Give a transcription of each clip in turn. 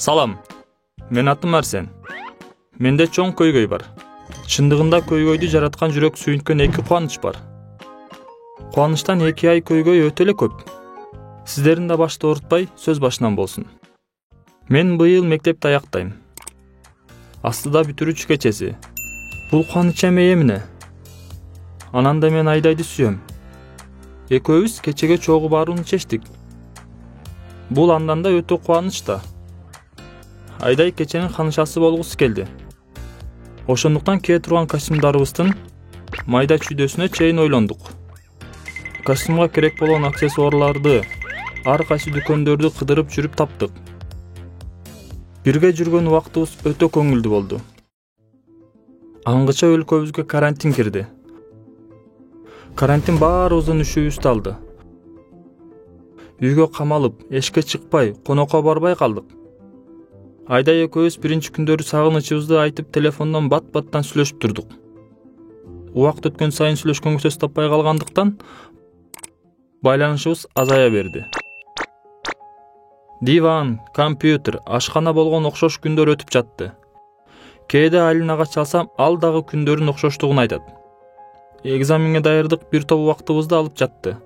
Салам, мен атым Арсен. Менде чоң көйгөй бар. Чындыгында көйгөйдү жараткан жүрөк сүйүнткөн эки кубаныч бар. Кубанычтан 2 ай көйгөй өтө эле көп. Сиздердин да башты оорутпай, сөз башынан болсун. Мен быйыл мектепти аяктайм. Астыда бүтүрүүчү кечеси. Бул кубаныч эмне? Анан да мен Айдайды сүйөм. Экөөбүз кечеге чогуу барууну чечтик. Бул андан да өтө кубаныч да. Айдай кеченин ханышасы болгусу келди. Ошондуктан кие турган костюмдарыбыздын майда чүйдөсүнө чейин ойлондук. Костюмга керек болгон аксессуарларды ар кайсы дүкөндөрдү кыдырып жүрүп таптык. Бирге жүргөн убактыбыз өтө көңүлдүү болду. Аңгыча өлкөбүзгө карантин кирди. Карантин баарыбыздын үшүүбүздү алды. Үйгө камалып, эшикке чыкпай, конокко барбай калдык. Айдай экөөбүз биринчи күндөрү сагынычыбызды айтып телефондон бат-баттан сүйлөшүп турдук. Убакыт өткөн сайын сүйлөшкөнгө сөз таппай калгандыктан байланышыбыз азая берди. Диван, компьютер, ашкана болгон окшош күндөр өтүп жатты. Кээде Алинага чалсам, ал дагы күндөрүн окшоштугун айтат. Экзаменге даярдык бир топ убактыбызды алып жатты.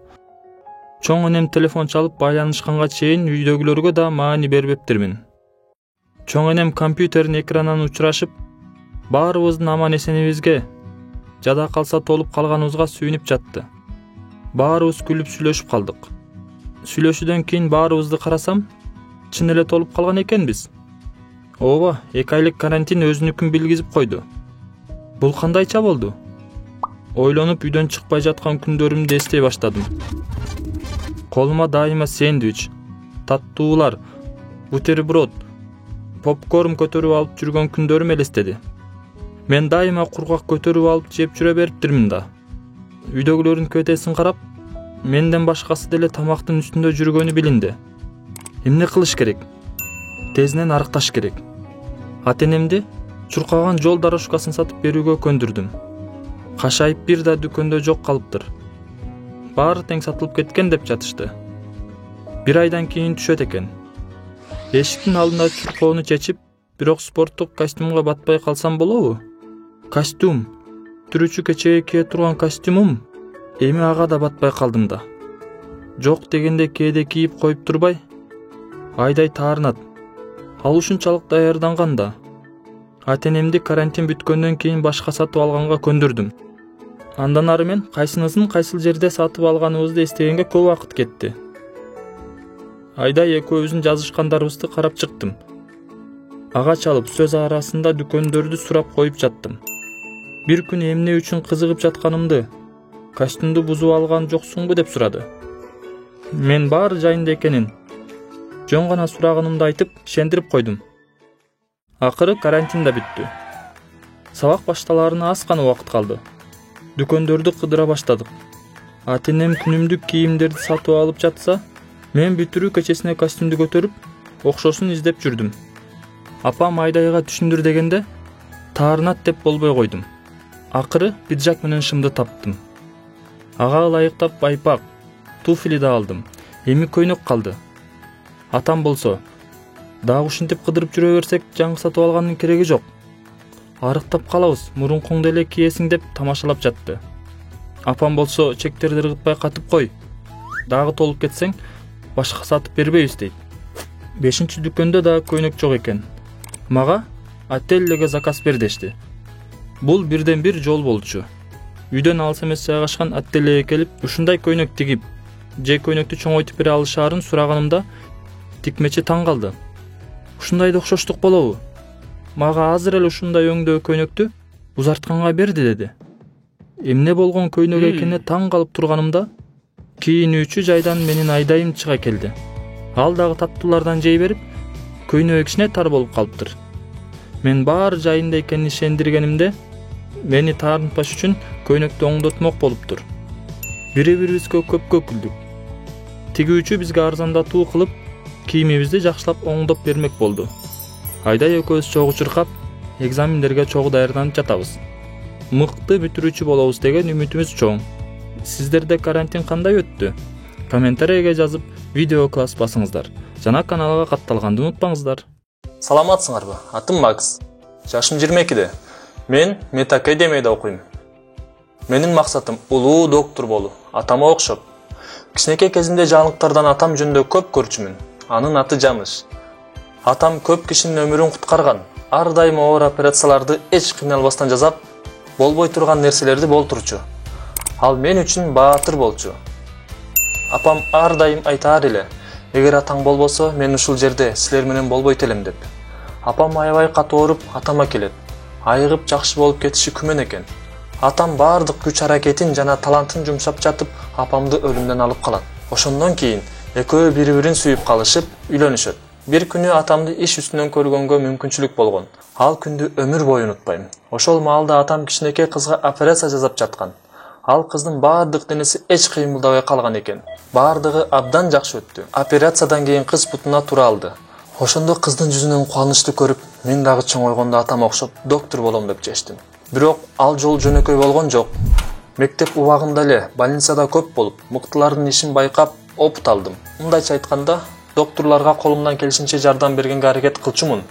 Чоң энем телефон чалып байланышканга чейин үйдөгүлөргө да маани бербептирмин. Чоң энем компьютердин экранынан учурашып, баарыбыздын аман эсенибизге, жада калса толуп калганыбызга сүйүнүп жатты. Баарыбыз күлүп сүйлөшүп калдык. Сүйлөшүүдөн кийин баарыбызды карасам, чын эле толуп калган экенбиз. Ооба, 2 айлык карантин өзүнүкүн билгизип койду. Бул кандайча болду? Ойлонуп үйдөн чыкпай жаткан күндөрүмдү эстей баштадым. Колума дайыма сэндвич, таттуулар, бутерброд, попкорн көтөрүп алып жүргөн күндөрүм элестеди. Мен дайыма кургак көтөрүп алып жеп жүрө бериптирмин да. Үйдөгүлөрдүн кветесин карап, менден башкасы деле тамактын үстүндө жүргөнү билинди. Эмне кылыш керек? Тезинен арыкташ керек. Ата-энемди чуркаган жол дорожкасын сатып берүүгө көндүрдүм. Кашайып бир да дүкөндө жок калыптыр. Баары тең сатылып кеткен деп жатышты. 1 айдан кийин түшөт экен. Эшиктин алдында чуркоону чечип, бирок спорттук костюмга батпай калсам болобу? Костюм, түрүүчү кечеге кие турган костюмум, эми ага да батпай калдым да. Жок дегенде кээде кийип коюп турбай, Айдай таарынат. Ал ушунчалык даярданган да. Ата-энемди карантин бүткөндөн кийин башка сатып алганга көндүрдүм. Андан ары мен кайсынысын кайсыл жерде сатып алганыбызды эстегенге көп убакыт кетти. Айдай экөөбүздүн жазышкандарыбызды карап чыктым. Ага чалып сөз арасында дүкөндөрдү сурап коюп жаттым. Бир күн эмне үчүн кызыгып жатканымды, костюмду бузуп алган жоксуңбу деп сурады. Мен баары жайында экенин жөн гана сураганымды айтып, ишендирип койдум. Акыры карантин да бүттү. Сабак башталарына аз гана убакыт калды. Дүкөндөрдү кыдыра баштадык. Ата-энем күнүмдүк кийимдерди сатып алып жатса, мен бүтүрүү кечесине костюмду көтөрүп, окшосун издеп жүрдүм. Апам Айдайга түшүндүр дегенде, таарынат деп болбой койдум. Акыры пиджак менен шымды таптым. Ага ылайыктап байпак, туфли да алдым. Эми көйнөк калды. Атам болсо, дагы ушинтип кыдырып жүрө берсек, жаңы сатып алгандын кереги жок. Арыктап калабыз, мурункуңду эле киесиң деп тамашалап жатты. Апам болсо, чектерди ыргытпай катып кой. Дагы толуп кетсең, башка сатып бербейбиз дейт. 5-чи дүкөндө да көйнөк жок экен. Мага отельге заказ бер дешти. Бул бирден бир жол болчу. Үйдөн алыс эмес жайгашкан отельге келип, ушундай көйнөк тигип, же көйнөктү чоңойтуп бере алышаарын сураганымда, тикмечи таң калды. Ушундайда окшоштук болобу? Мага азыр эле ушундай өңдөө көйнөктү узартканга берди деди. Эмне болгон көйнөк экенине таң калып турганымда, кийинүүчү жайдан менин Айдайым чыга келди. Ал дагы таттуулардан жей берип, көйнөк кичине тар болуп калыптыр. Мен баары жайында экенин ишендиргенимде, мени таарынтпаш үчүн көйнөктү оңдотмок болуптур. Бири-бирибизге көпкө күлдүк. Тигүүчү бизге арзандатуу кылып, кийимибизди жакшылап оңдоп бермек болду. Айдай экөөбүз чогуу чуркап, экзамендерге чогуу даярданып жатабыз. Мыкты бүтүрүүчү болобуз деген үмүтүбүз чоң. Сиздерде карантин кандай өттү? Комментарийге жазып, видео класс басыңыздар. Жана каналга катталганды унутпаңыздар. Саламатсыңарбы? Атым Макс. Жашым 22-де. Мен медакадемияда окуйм. Менин максатым улуу доктор болуу, атама окшоп. Кичинекей кезимде жаңылыктардан атам жөнүндө көп көрчүмүн. Анын аты Жаныш. Атам көп кишинин өмүрүн куткарган. Ар дайым оор операцияларды эч кыйналбастан жасап, болбой турган нерселерди болтурчу. Ал мен үчүн баатыр болчу. Апам ар дайым айтаар эле, эгер атаң болбосо, мен ушул жерде силер менен болбойт элем деп. Апам аябай катуу ооруп, атама келет. Айыгып жакшы болуп кетиши күмөн экен. Атам баардык күч аракетин жана талантын жумшап жатып, апамды өлүмдөн алып калат. Ошондон кийин экөө бири-бирин сүйүп калышып, үйлөнүшөт. Бир күнү атамды иш үстүнөн көргөнгө мүмкүнчүлүк болгон. Ал күндү өмүр бою унутпайм. Ошол маалда атам кичинекей кызга операция жасап жаткан. Ал кыздын баардык денеси эч кыймылдабай калган экен. Баардыгы абдан жакшы өттү. Операциядан кийин кыз бутуна тура алды. Ошондо кыздын жүзүнөн кубанычты көрүп, мен дагы чоңойгондо атама окшоп доктор болом деп чечтим. Бирок ал жол жөнөкөй болгон жок. Мектеп убагында эле больницада көп болуп, мыктылардын ишин байкап, опыт алдым. Мындайча айтканда, доктурларга колумдан келишинче жардам бергенге аракет кылчумун.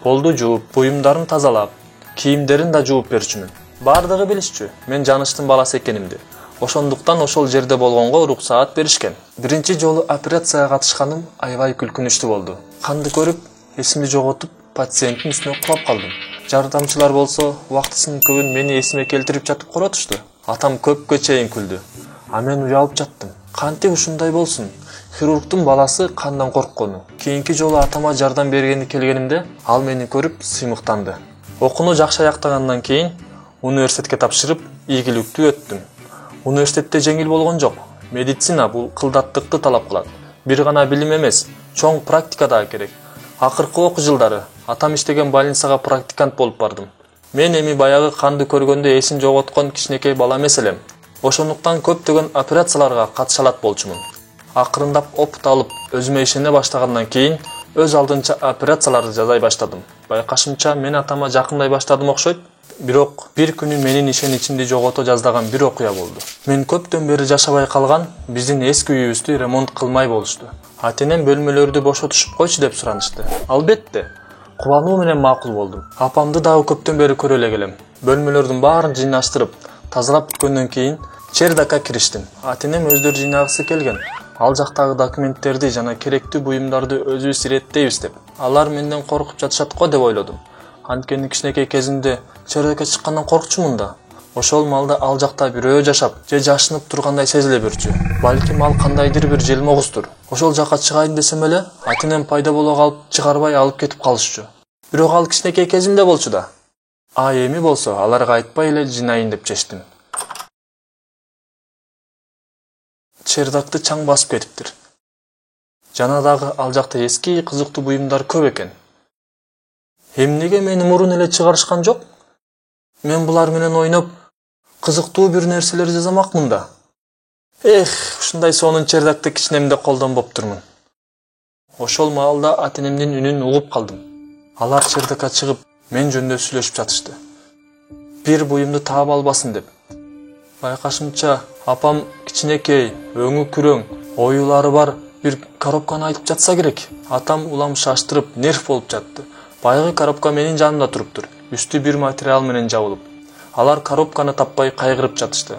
Колду жууп, буюмдарын тазалап, кийимдерин да жууп берчүмүн. Бардыгы билишчү, мен Жаныштын баласы экенимди. Ошондуктан ошол жерде болгонго уруксаат беришкен. Биринчи жолу операцияга катышканым аябай күлкүнүчтүү болду. Канды көрүп, эсимди жоготуп, пациенттин үстүнө кулап калдым. Жардамчылар болсо, убактысынын көбүн мени эсиме келтирип жатып коротушту. Атам көпкө чейин күлдү. А мен уялып жаттым. Кантип ушундай болсун? Хирургдун баласы кандан корккону. Кийинки жолу атама жардам бергени келгенимде, ал мени көрүп сыймыктанды. Окууну жакшы аяктагандан кийин университетке тапшырып, ийгиликтүү өттүм. Университетте жеңил болгон жок. Медицина бул кылдаттыкты талап кылат. Бир гана билим эмес, чоң практика да керек. Акыркы окуу жылдары атам иштеген больницага практикант болуп бардым. Мен эми баягы канды көргөндө эсин жоготкон кичинекей бала эмес элем. Ошондуктан көптөгөн операцияларга катыша алат болчумун. Акырындап опыт алып, өзүмө ишене баштагандан кийин өз алдынча операцияларды жасай баштадым. Байкашымча мен атама жакындай баштадым окшойт. Бирок бир күнү менин ишеничимди жогото жаздаган бир окуя болду. Мен көптөн бери жашабай калган биздин эски үйүбүздү ремонт кылмай болушту. Ата-энем бөлмөлөрдү бошотушуп койчу деп суранышты. Албетте, кубануу менен макул болдум. Апамды дагы көптөн бери көрө эле келем. Бөлмөлөрдүн баарын жыйнаштырып, тазалап бүткөндөн кийин чердакка кириштим. Ата-энем өздөрү жыйнагысы келген. Ал жактагы документтерди жана керектүү буюмдарды өзүбүз иреттейбиз деп. Алар менден коркуп жатышат го деп ойлодум. Анткени кичинекей кезимде чердакка чыккандан коркчумун да. Ошол маалда ал жакта бирөө жашап, же жашынып тургандай сезиле берчү. Балким ал кандайдыр бир желмогуздур. Ошол жака чыгайын десем эле, ата-энем пайда боло калып, чыгарбай алып кетип калышчу. Бирок ал кичинекей кезимде болчу да. А эми болсо аларга айтпай эле жинайын деп чечтим. Чердакты чаң басып кетиптир. Жана дагы ал жакта эски кызыктуу буюмдар көп экен. Эмнеге мени мурун эле чыгарышкан жок? Мен булар менен ойноп, кызыктуу бир нерселер жасамакмын да. Ушундай сонун чердакты кичинемде колдонбоп турмун. Ошол маалда ата-энемдин үнүн угуп калдым. Алар чердакка чыгып, мен жөнүндө сүйлөшүп жатышты. Бир буюмду таап албасын деп. Байкашымча, апам кичинекей, өңү күрөң, оюлары бар бир коробканы айтып жатса керек. Атам улам шаштырып, нерв болуп жатты. Байгы коробка менин жанымда туруптур. Үстү бир материал менен жабылып. Алар коробканы таппай кайгырып жатышты.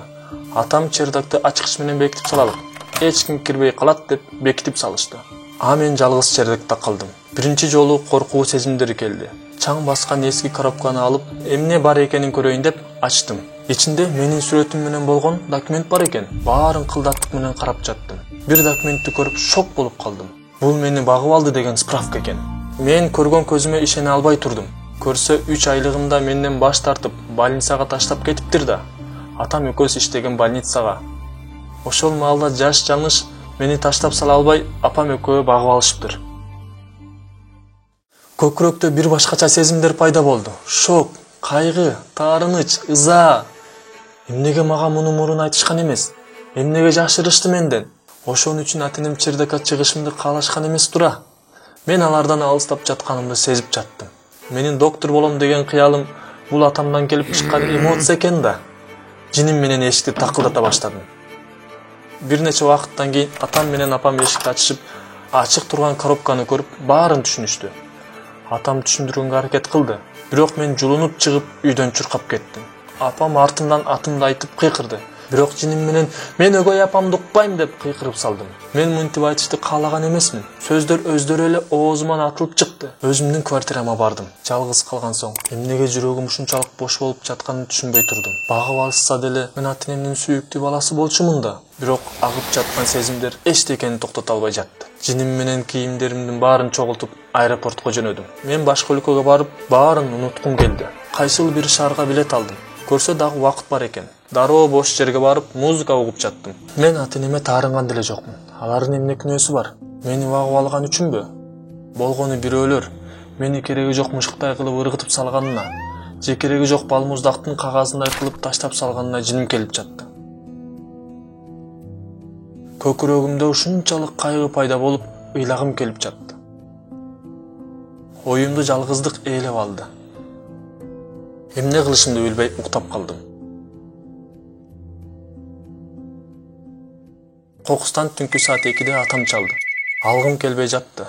Атам чердакты ачкыч менен бекитип салалык. Эч ким кирбей калат деп бекитип салышты. А мен жалгыз чердакта калдым. Биринчи жолу коркуу сезимдери келди. Чаң баскан эски коробканы алып, эмне бар экенин көрөйүн деп ачтым. Ичинде менин сүрөтүм менен болгон документ бар экен. Баарын кылдаттык менен карап жаттым. Бир документти көрүп шок болуп калдым. Бул мени багып алды деген справка экен. Мен көргөн көзүмө ишене албай турдум. Көрсө 3 айлыгымда менден баш тартып, больницага таштап кетиптир да. Атам экөөс иштеген больницага. Ошол маалда жаш Жаныш мени таштап сала албай, апам экөө багып алышыптыр. Көкүрөктө бир башкача сезимдер пайда болду. Шок, кайгы, таарыныч, ыза. Эмнеге мага муну мурун айтышкан эмес? Эмнеге жашырышты менден? Ошон үчүн ата-энем чердакка чыгышымды каалашкан эмес тура. Мен алардан алыстап жатканымды сезип жаттым. Менин доктор болом деген кыялым бул атамдан келип чыккан эмоция экен да. Жиним менен эшикти такылдата баштадым. Бир нече убакыттан кийин атам менен апам эшикти ачышып, ачык турган коробканы көрүп, баарын түшүнүштү. Атам түшүндүргөнгө аракет кылды. Бирок мен жулунуп чыгып үйдөн чуркап кеттим. Апам артымдан атымды айтып кыйкырды. Бирок жиним менен мен өгөй апамды укпайм деп кыйкырып салдым. Мен мынтип айтышты каалаган эмесмин. Сөздөр өздөрү эле оозуман атылып чыкты. Өзүмдүн квартирама бардым. Жалгыз калган соң эмнеге жүрөгүм ушунчалык бош болуп жатканын түшүнбөй турдум. Багып алышса деле мен ата-энемдин сүйүктүү баласы болчумун да. Бирок агып жаткан сезимдер эчтекени токтото албай жатты. Жиним менен кийимдеримдин баарын чогултуп аэропортко жөнөдүм. Мен башка өлкөгө барып, баарын унуткум келди. Кайсыл бир шаарга билет алдым. Көрсө дагы убакыт бар экен. Дароо бош жерге барып, музыка угуп жаттым. Мен ата-энеме таарынган деле жокмун. Алардын эмне күнөөсү бар? Мени багып алган үчүнбү? Болгону бирөөлөр мени кереги жок мышыктай кылып ыргытып салганына, же кереги жок балмуздактын кагазындай кылып таштап салганына жиним келип жатты. Көкүрөгүмдө ушунчалык кайгы пайда болуп, ыйлагым келип жатты. Оюмду жалгыздык ээлеп алды. Эмне кылышымды билбей уктап калдым. Кокустан түнкү саат 2-де атам чалды. Алгым келбей жатты.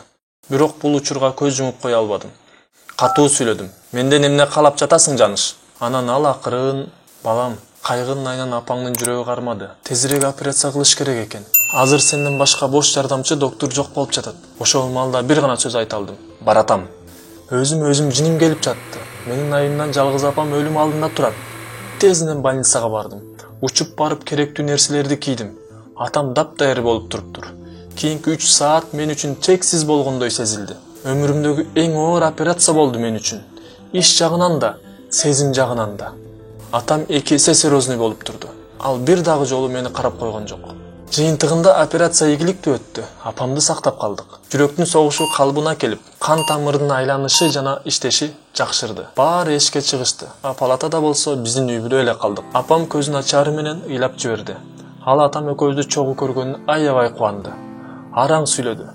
Бирок бул учурга көз жумуп кое албадым. Катуу сүйлөдүм. Менден эмне каалап жатасың, жаныш? Анан ал акырын: балам, кайгынын айынан апаңдын жүрөгү кармады. Тезирээк операция кылыш керек экен. Азыр сенден башка бош жардамчы доктор жок болуп жатат. Ошол маалда бир гана сөз айта алдым. Баратам. Өзүм жиним келип жатты. Менин айымдан жалгыз апам өлүм алдында турат. Тезинен больницага бардым. Учуп барып керектүү нерселерди кийдим. Атам дап-даяр болуп туруптур. Кийинки 3 саат мен үчүн чексиз болгондой сезилди. Өмүрүмдөгү эң оор операция болду мен үчүн. Иш жагынан да, сезим жагынан да. Атам 2 эсе серьезный болуп турду. Ал бир дагы жолу мени карап койгон жок. Жыйынтыгында операция ийгиликтүү өттү. Апамды сактап калдык. Жүрөктүн согушу калыбына келип, кан тамырынын айланышы жана иштеши жакшырды. Баары эшикке чыгышты. Палатада болсо биздин үйдө эле калдык. Апам көзүн ачары менен ыйлап жиберди. Ал атам экөөбүздү чогуу көргөнүнө аябай кубанды. Араң сүйлөдү.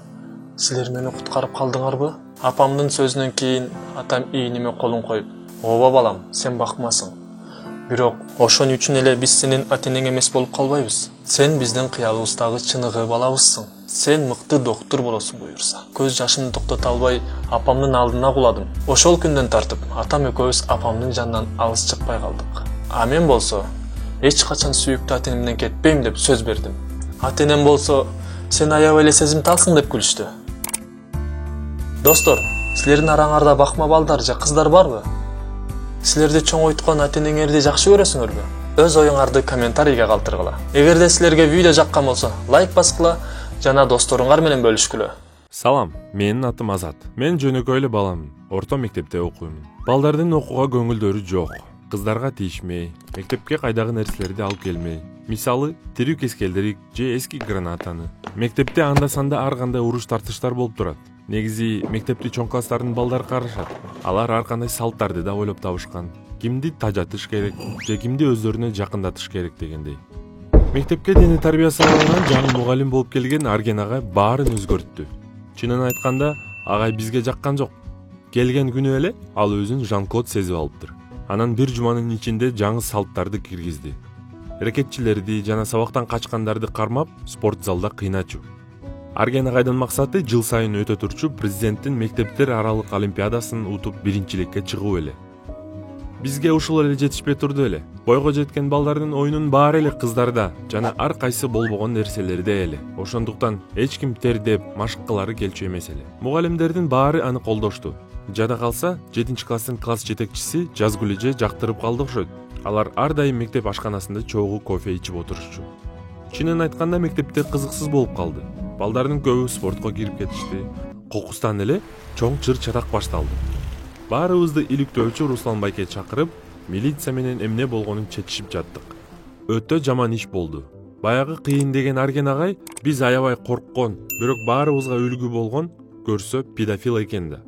Силер мени куткарып калдыңарбы? Апамдын сөзүнөн кийин атам ийниме колун коюп: ооба балам, сен бакмасың. Бирок ошон үчүн эле биз сенин ата-энең эмес болуп калбайбыз. Сен биздин кыялыбыздагы чыныгы балабызсың. Сен мыкты доктор болосуң буюрса. Көз жашымды токтото албай апамдын алдына куладым. Ошол күндөн тартып атам экөөбүз апамдын жанынан алыс чыкпай калдык. А мен болсо эч качан сүйүктүү ата-энемден кетпейм деп сөз бердим. Ата-энем болсо сен аябай эле сезимталсың деп күлүштү. Достор, силердин араңарда бакма балдар же кыздар барбы? Силерди чоңойткон ата-энеңерди жакшы көрөсүңөрбү? Өз оюңарды комментарийге калтыргыла. Эгерде силерге видео жаккан болсо, лайк баскыла жана досторуңар менен бөлүшкүлө. Салам, менин атым Азат. Мен жөнөкөй эле баламын. Орто мектепте окуймун. Балдардын окууга көңүлдөрү жок. Кыздарга тийишмей, мектепке кайдагы нерселерди алып келмей. Мисалы, тирүү кескелдерик же эски гранатаны. Мектепте анда-санда ар кандай уруш тартыштар болуп турат. Негизи мектепти чоң класстардын балдары карашат. Алар ар кандай салттарды да ойлоп табышкан. Кимди тажатыш керек же кимди өздөрүнө жакындатыш керек дегендей. Мектепке дене тарбиясы алган жаңы мугалим болуп келген Арген агай баарын өзгөрттү. Чынын айтканда, агай бизге жаккан жок. Келген күнү эле ал өзүн Жан-Клод сезип алыптыр. Анан бир жуманын ичинде жаңы салттарды киргизди. Рекетчилерди жана сабактан качкандарды кармап, спорт залда кыйначу. Арген агайдын максаты жыл сайын өтө турчу президенттин мектептер аралык олимпиадасын утуп биринчиликке чыгуу эле. Бизге ушул эле жетишпей турду эле. Бойго жеткен балдардын оюнун баары эле кыздарда жана ар кайсы болбогон нерселерде эле. Ошондуктан эч ким тердеп, машык кылары келчү эмес эле. Мугалимдердин баары аны колдошту. Жада калса, 7-класстын класс жетекчиси Жазгүлеже жактырып калды окшойт. Алар ар дайым мектеп ашканасында чогуу кофе ичип отурушчу. Чынын айтканда мектепте кызыксыз болуп калды. Балдардын көбү спортко кирип кетишти. Кокустан эле чоң чыр-чатак башталды. Баарыбызды иликтөөчү Руслан байке чакырып, милиция менен эмне болгонун чечишип жаттык. Өтө жаман иш болду. Баягы кыйын деген Арген агай биз аябай корккон, бирок баарыбызга үлгү болгон көрсө педофил экен да.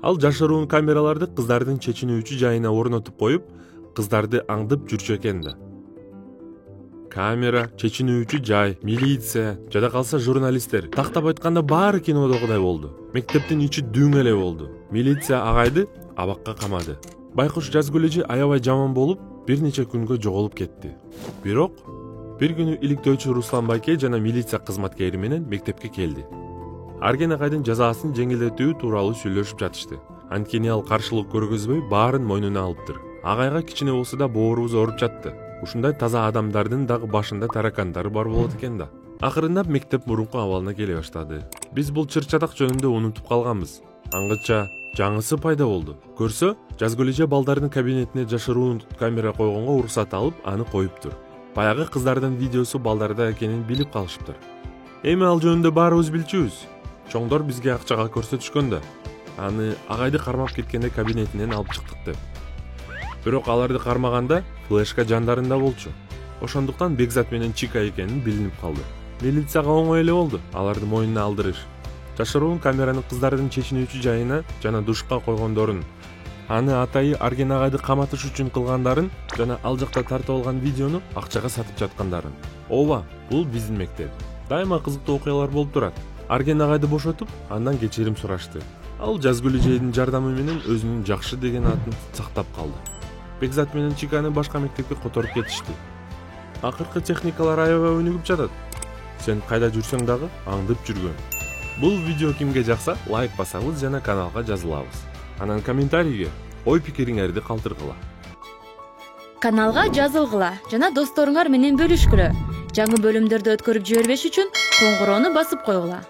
Ал жашыруун камераларды кыздардын чечинүүчү жайына орнотуп коюп, кыздарды аңдып жүрчү экен да. Камера, чечинүүчү жай, милиция, жада калса журналисттер. Тактап айтканда баары кинодогудай болду. Мектептин ичи дүң эле болду. Милиция агайды абакка камады. Байкуш Жазгүлежи аябай жаман болуп, бир нече күнгө жоголуп кетти. Бирок бир күнү иликтөөчү Руслан байке жана милиция кызматкери менен мектепке келди. Арген агайдын жазасын жеңилдетүү тууралуу сүйлөшүп жатышты. Анткени ал каршылык көргөзбөй баарын мойнуна алыптыр. Агайга кичине болсо да боорубуз ооруп жатты. Ушундай таза адамдардын дагы башында таракандары бар болот экен да. Акырындап мектеп мурунку абалына келе баштады. Биз бул чыр-чатак жөнүндө унутуп калганбыз. Аңгыча жаңысы пайда болду. Көрсө, Жазгөлеже балдардын кабинетине жашыруун камера койгонго уруксат алып, аны коюптур. Баягы кыздардын видеосу балдарда экенин билип калышыптыр. Эми ал жөнүндө баарыбыз билчүбүз. Чоңдор бизге акчага көрсөтүшкөн да. Аны агайды кармап кеткенде кабинетинен алып чыктык деп. Бирок аларды кармаганда флешка жандарында болчу. Ошондуктан Бекзат менен Чика экенин билинип калды. Милицияга оңой эле болду аларды мойнуна алдырыш. Жашыруун камераны кыздардын чечинүүчү жайына жана душка койгондорун, аны атайы Арген агайды каматыш үчүн кылгандарын жана ал жакта тартып алган видеону акчага сатып жаткандарын. Ооба, бул биздин мектеп. Дайыма кызыктуу окуялар болуп турат. Арген агайды бошотуп, андан кечирим сурашты. Ал Жазгөлежейдин жардамы менен өзүнүн жакшы деген атын сактап калды. Бекзат менен Чиканы башка мектепке которуп кетишти. Акыркы техникалар аябай өнүгүп жатат. Сен кайда жүрсөң дагы аңдып жүргөн. Бул видео кимге жакса, лайк басабыз жана каналга жазылабыз. Анан комментарийге ой пикириңерди калтыргыла. Каналга жазылгыла жана досторуңар менен бөлүшкүлө. Жаңы бөлүмдөрдү өткөрүп жибербеш үчүн коңгуроону басып койгула.